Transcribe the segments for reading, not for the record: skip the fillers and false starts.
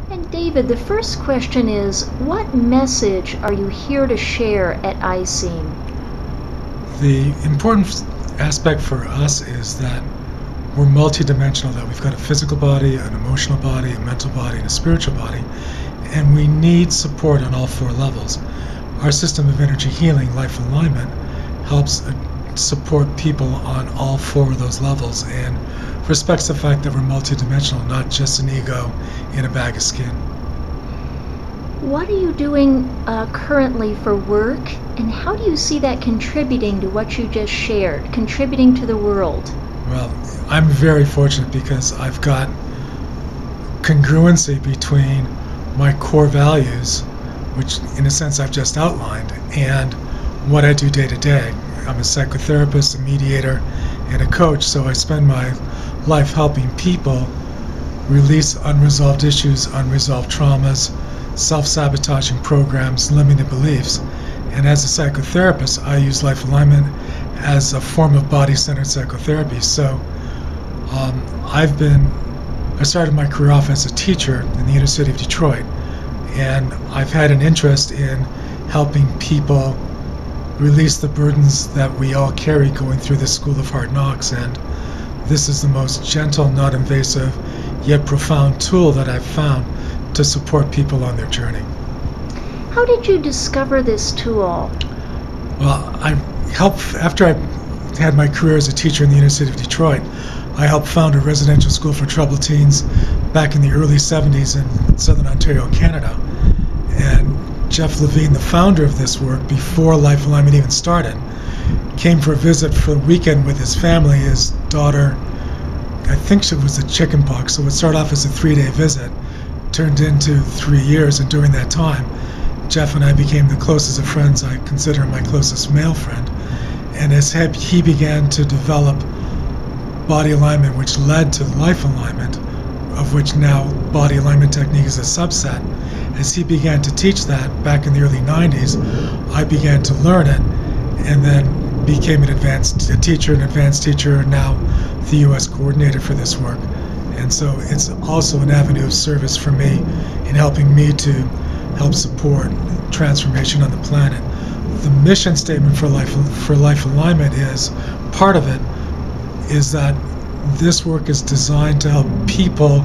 And David, the first question is, what message are you here to share at ISSSEEM? The important aspect for us is that we're multidimensional, that we've got a physical body, an emotional body, a mental body, and a spiritual body, and we need support on all four levels. Our system of energy healing, life alignment, helps support people on all four of those levels and respects the fact that we're multidimensional, not just an ego in a bag of skin. What are you doing currently for work, and how do you see that contributing to what you just shared, contributing to the world? Well, I'm very fortunate because I've got congruency between my core values, which in a sense I've just outlined, and what I do day to day. I'm a psychotherapist, a mediator, and a coach, so I spend my life helping people release unresolved issues, unresolved traumas, self-sabotaging programs, limiting beliefs. And as a psychotherapist, I use life alignment as a form of body-centered psychotherapy. So I started my career off as a teacher in the inner city of Detroit, and I've had an interest in helping people release the burdens that we all carry going through this school of hard knocks. And this is the most gentle, not invasive, yet profound tool that I've found to support people on their journey. How did you discover this tool? Well, after I had my career as a teacher in the inner city of Detroit, I helped found a residential school for troubled teens back in the early 70s in Southern Ontario, Canada. And Jeff Levine, the founder of this work, before Life Alignment even started, came for a visit for a weekend with his family. His daughter, I think she was a chicken pox, so it started off as a 3-day visit, turned into 3 years, and during that time, Jeff and I became the closest of friends. I consider him my closest male friend. And as he began to develop body alignment, which led to life alignment, of which now body alignment technique is a subset, as he began to teach that back in the early 90s, I began to learn it and then became an advanced teacher, and now the U.S. coordinator for this work. And so it's also an avenue of service for me in helping me to help support transformation on the planet. The mission statement for life alignment is, part of it is that this work is designed to help people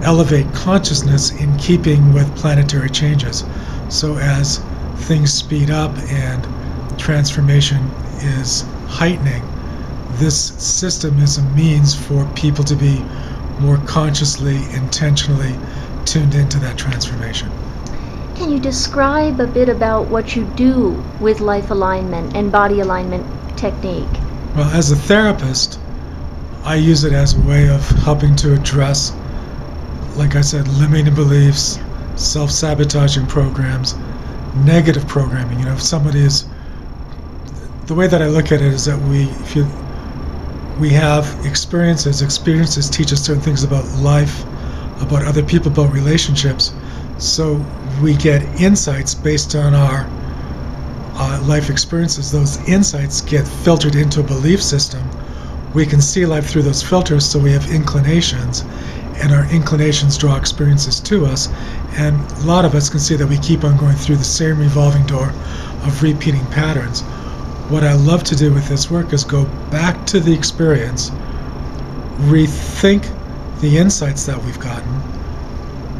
elevate consciousness in keeping with planetary changes. So as things speed up and transformation is heightening, this system is a means for people to be more consciously, intentionally tuned into that transformation. Can you describe a bit about what you do with life alignment and body alignment technique? Well, as a therapist, I use it as a way of helping to address, like I said, limiting beliefs, self-sabotaging programs, negative programming. If somebody is, the way that I look at it is that we have experiences teach us certain things about life, about other people, about relationships. So we get insights based on our life experiences. Those insights get filtered into a belief system. We can see life through those filters, so we have inclinations, and our inclinations draw experiences to us. And a lot of us can see that we keep on going through the same revolving door of repeating patterns. What I love to do with this work is go back to the experience, rethink the insights that we've gotten,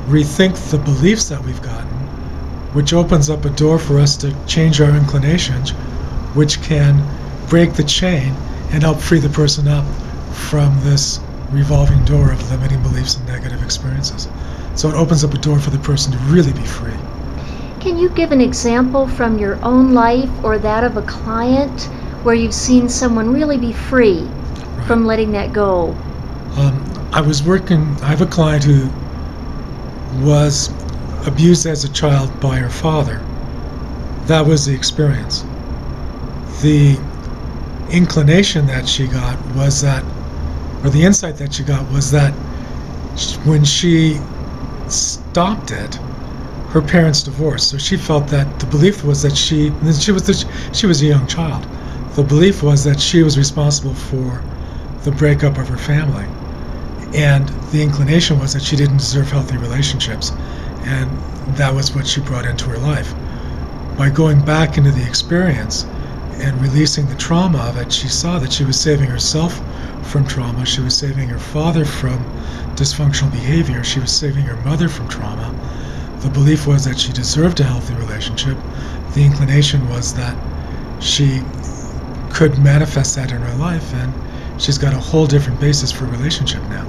rethink the beliefs that we've gotten, which opens up a door for us to change our inclinations, which can break the chain and help free the person up from this revolving door of limiting beliefs and negative experiences. So it opens up a door for the person to really be free. Can you give an example from your own life or that of a client where you've seen someone really be free from letting that go? I have a client who was abused as a child by her father. That was the experience. The inclination that she got was that, or the insight that she got was that when she stopped it, her parents divorced. So she felt that the belief was that she was a young child. The belief was that she was responsible for the breakup of her family. And the inclination was that she didn't deserve healthy relationships, and that was what she brought into her life. By going back into the experience and releasing the trauma of it, she saw that she was saving herself from trauma, she was saving her father from dysfunctional behavior, she was saving her mother from trauma. The belief was that she deserved a healthy relationship. The inclination was that she could manifest that in her life, and she's got a whole different basis for relationship now.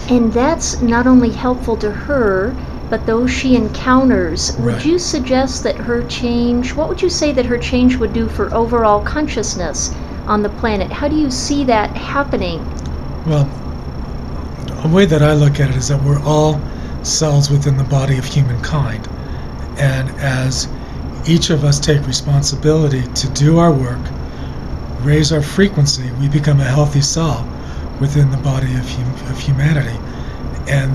And that's not only helpful to her, but those she encounters. Right. Would you suggest that her change, what would you say that her change would do for overall consciousness on the planet? How do you see that happening? Well, a way that I look at it is that we're all cells within the body of humankind. And as each of us take responsibility to do our work, raise our frequency, we become a healthy cell within the body of humanity. And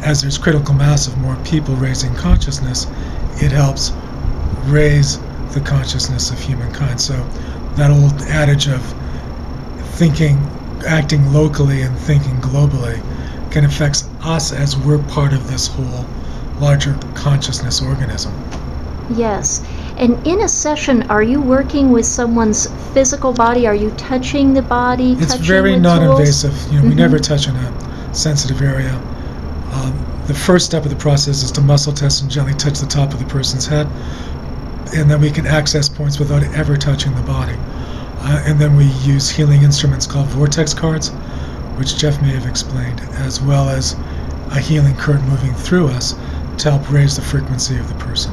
as there's critical mass of more people raising consciousness, it helps raise the consciousness of humankind. So that old adage of acting locally and thinking globally can affect us as we're part of this whole larger consciousness organism. Yes. And in a session, are you working with someone's physical body? Are you touching the body? It's touching very with non-invasive. tools? We never touch on a sensitive area. The first step of the process is to muscle test and gently touch the top of the person's head, and then we can access points without ever touching the body. And then we use healing instruments called vortex cards, which Jeff may have explained, as well as a healing current moving through us to help raise the frequency of the person.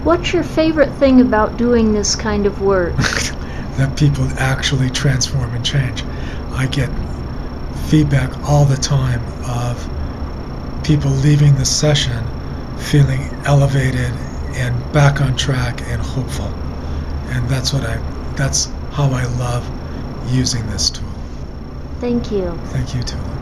What's your favorite thing about doing this kind of work? That people actually transform and change. I get feedback all the time of people leaving the session feeling elevated and back on track and hopeful. And that's how I love using this tool. Thank you. Thank you, Tula.